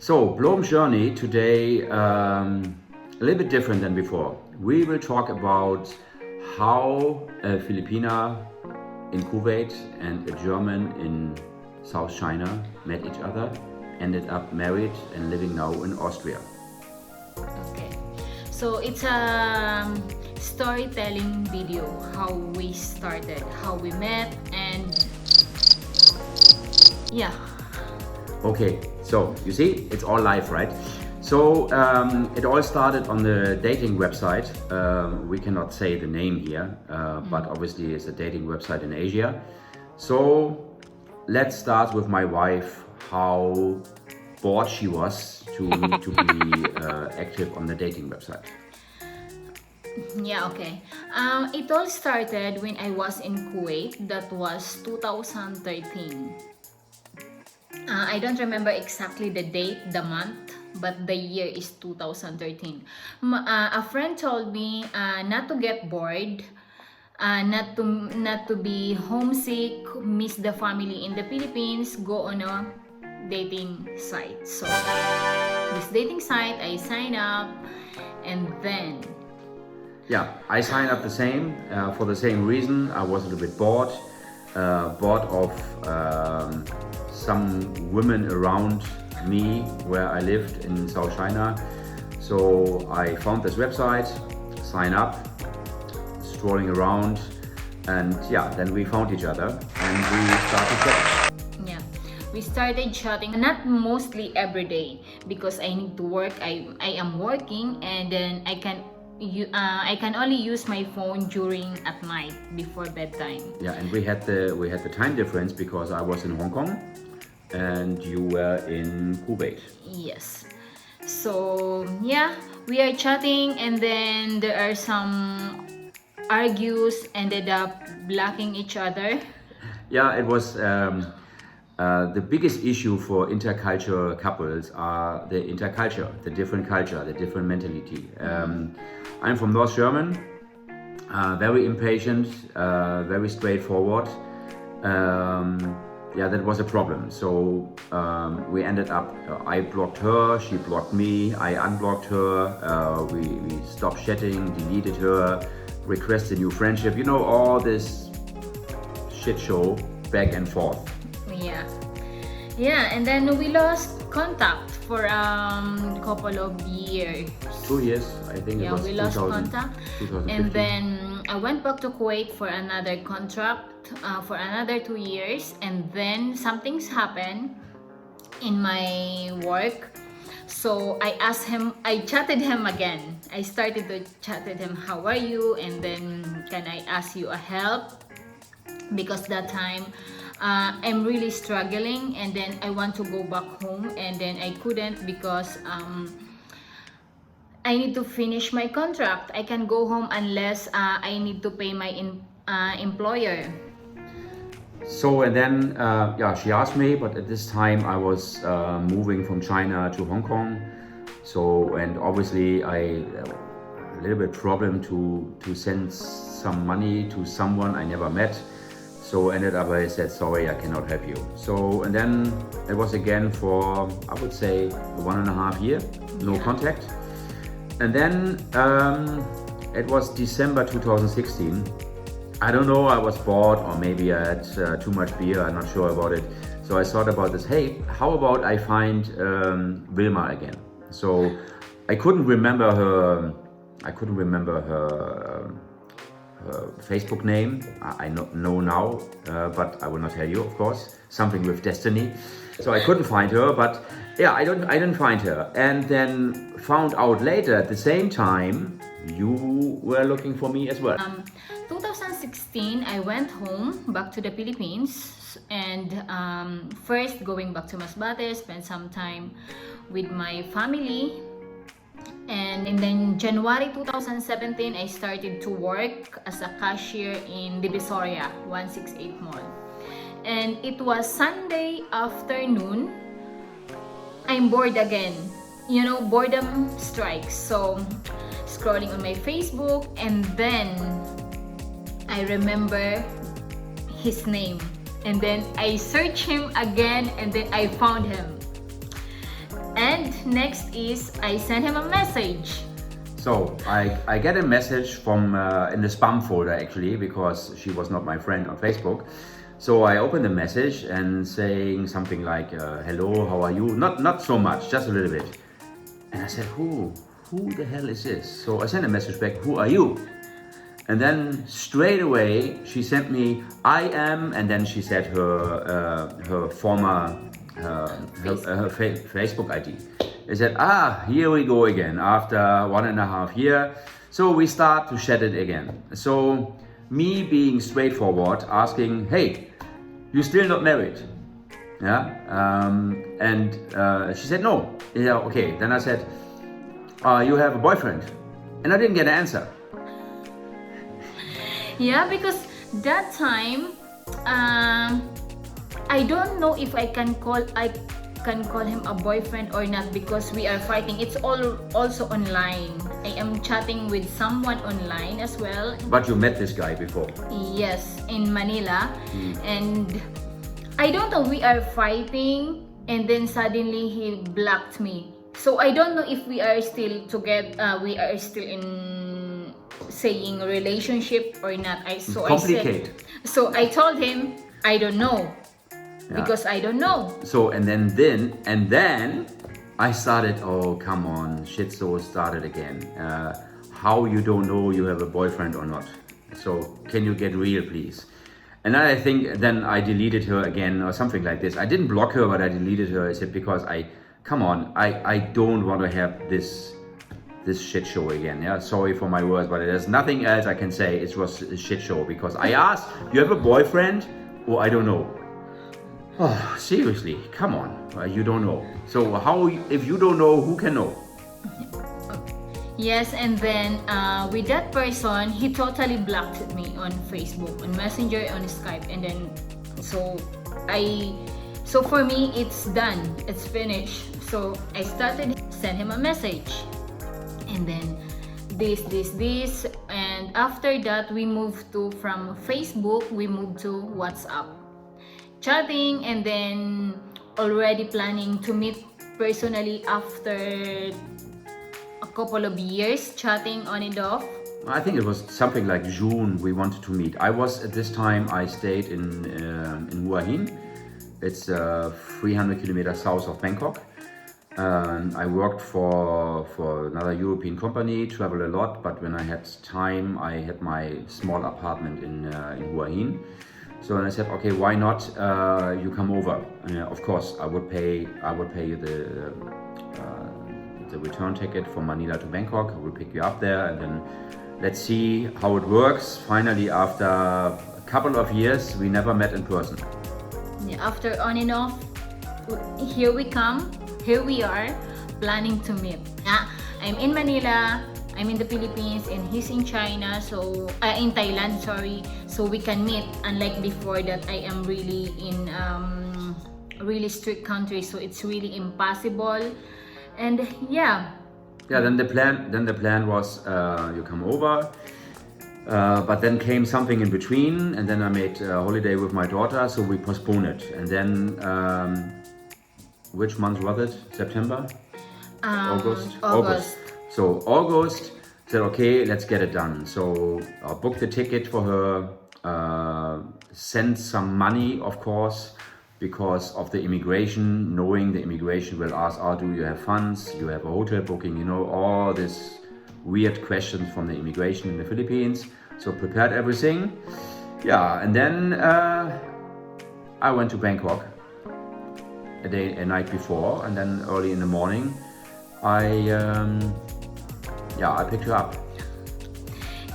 So, Blom's journey today a little bit different than before. We will talk about how a Filipina in Kuwait and a German in South China met each other, ended up married and living now in Austria. Okay, so it's a storytelling video, how we started, how we met, and yeah. Okay, so you see, it's all live, right? So it all started on the dating website. We cannot say the name here, but obviously it's a dating website in Asia. So let's start with my wife, how bored she was to be active on the dating website. Yeah, okay. It all started when I was in Kuwait. That was 2013. I don't remember exactly the date, the month, but the year is 2013. A friend told me not to get bored, not to be homesick, miss the family in the Philippines, go on a dating site. So this dating site, I sign up, and then Yeah, I signed up the same for the same reason. I was a little bit bored of some women around me where I lived in South China. So I found this website, sign up, strolling around, and yeah, then we found each other and we started chatting. yeah, we started chatting, not mostly every day because I need to work. I am working, and then I can only use my phone during at night before bedtime. Yeah, and we had the time difference because I was in Hong Kong and you were in Kuwait. Yes. So yeah, we are chatting, and then there are some argues, ended up blocking each other. Yeah, it was the biggest issue for intercultural couples are the interculture, the different culture, the different mentality. I'm from North German, very impatient, very straightforward. Yeah, that was a problem. So we ended up, I blocked her, she blocked me, I unblocked her, we stopped chatting, deleted her, requested new friendship, you know, all this shit show back and forth. Yeah, and then we lost contact for a couple of years. 2 years, I think. Yeah, it was we lost 2000, contact, 2015. and then I went back to Kuwait for another contract for another 2 years, and then something's happened in my work. So I asked him, I chatted him again. I started to chat with him, how are you? And then, can I ask you a help? Because that time I'm really struggling, and then I want to go back home, and then I couldn't because I need to finish my contract. I can go home unless I need to pay my employer. So and then yeah, she asked me, but at this time I was moving from China to Hong Kong. So, and obviously I a little bit problem to send some money to someone I never met. So ended up I said, sorry, I cannot help you. So, and then it was again for, I would say, 1.5 years, no contact. And then it was December 2016. I don't know, I was bored, or maybe I had too much beer, I'm not sure about it. So I thought about this, hey, how about I find Wilma again? So I couldn't remember her Facebook name. I know now, but I will not tell you, of course. Something with destiny. So I couldn't find her, but yeah, I didn't find her. And then found out later, at the same time, you were looking for me as well. 2016, I went home back to the Philippines, and first going back to Masbate, spent some time with my family. And then January 2017, I started to work as a cashier in Divisoria 168 Mall. And it was Sunday afternoon. I'm bored again. You know, boredom strikes. So, scrolling on my Facebook, and then I remember his name. And then I searched him again, and then I found him. And next is I sent him a message. So I get a message from in the spam folder actually, because she was not my friend on Facebook. So I opened the message and saying something like, hello, how are you? Not so much, just a little bit. And I said, who the hell is this? So I sent a message back, who are you? And then straight away she sent me, I am, and then she said her former Facebook ID. They said, here we go again after 1.5 years. So we start to chat it again. So me being straightforward, asking, hey, you still not married? Yeah, and she said no. Yeah, okay. Then I said, you have a boyfriend, and I didn't get an answer. Yeah, because that time, I don't know if I can call him a boyfriend or not, because we are fighting. It's all also online. I am chatting with someone online as well. But you met this guy before? Yes, in Manila. And I don't know, we are fighting and then suddenly he blocked me. So I don't know if we are still together, we are still in saying relationship or not. So I told him I don't know. Yeah. Because I don't know. So and then I started, oh come on, shit so started again. How you don't know you have a boyfriend or not? So can you get real please? And I think then I deleted her again or something like this. I didn't block her, but I deleted her. I said, because I don't want to have this shit show again. Yeah, sorry for my words, but there's nothing else I can say. It was a shit show because I asked, you have a boyfriend? Or I don't know. Oh, seriously, come on, you don't know. So how, if you don't know, who can know? Yes, and then with that person, he totally blocked me on Facebook, on Messenger, on Skype, and then so for me it's done, it's finished. So I started send him a message, and then this, and after that we moved from Facebook, we moved to WhatsApp, chatting, and then already planning to meet personally after a couple of years chatting on and off. I think it was something like June we wanted to meet. I was at this time, I stayed in Hua Hin. It's 300 kilometers south of Bangkok. I worked for another European company, traveled a lot, but when I had time, I had my small apartment in Hua Hin. So I said, okay, why not you come over? Of course, I would pay you the return ticket from Manila to Bangkok. I will pick you up there, and then let's see how it works. Finally, after a couple of years, we never met in person. Yeah, after on and off, here we are, planning to meet. I'm in Manila, I'm in the Philippines, and he's in China, so in Thailand, sorry. So we can meet. Unlike before that, I am really in really strict country, so it's really impossible. And yeah. Then the plan was you come over, but then came something in between, and then I made a holiday with my daughter, so we postponed it. And then which month was it? September? August. So August, said okay, let's get it done. So I booked the ticket for her, sent some money, of course, because of the immigration, knowing the immigration will ask, do you have funds, you have a hotel booking, you know, all this weird questions from the immigration in the Philippines. So prepared everything. Yeah, and then I went to Bangkok a night before, and then early in the morning I picked her up.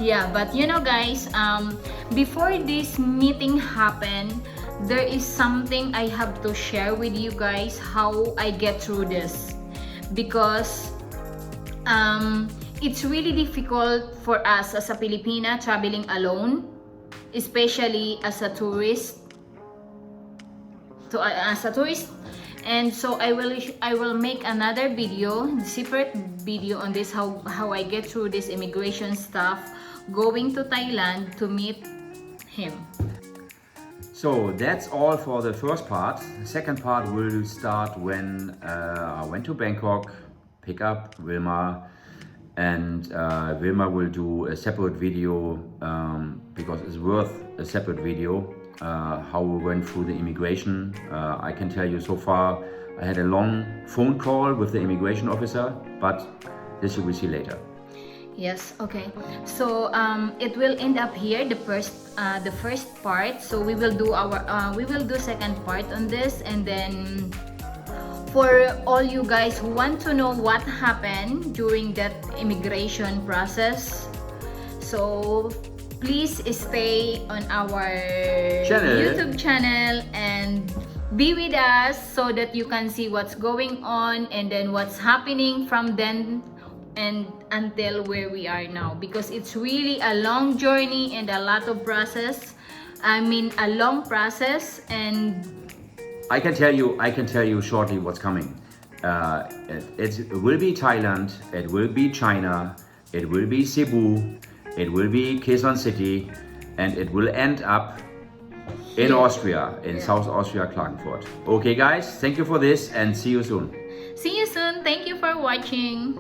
Yeah, but you know guys, before this meeting happened, there is something I have to share with you guys, how I get through this, because it's really difficult for us as a Filipina traveling alone, especially as a tourist. And so I will make another video, separate video on this, how I get through this immigration stuff, going to Thailand to meet him. So that's all for the first part. The second part will start when I went to Bangkok, pick up Wilma, and Wilma will do a separate video because it's worth a separate video how we went through the immigration. I can tell you so far I had a long phone call with the immigration officer, but this you will see later. Yes, okay. So it will end up here, the first part. So we will do second part on this, and then for all you guys who want to know what happened during that immigration process, so please stay on our YouTube channel and be with us so that you can see what's going on and then what's happening from then and until where we are now, because it's really a long journey and a lot of process. I mean, a long process, and I can tell you shortly what's coming. It will be Thailand, it will be China, it will be Cebu, it will be Quezon City, and it will end up in Austria, in South Austria, Klagenfurt. Okay guys, thank you for this and see you soon. see you soon. Thank you for watching.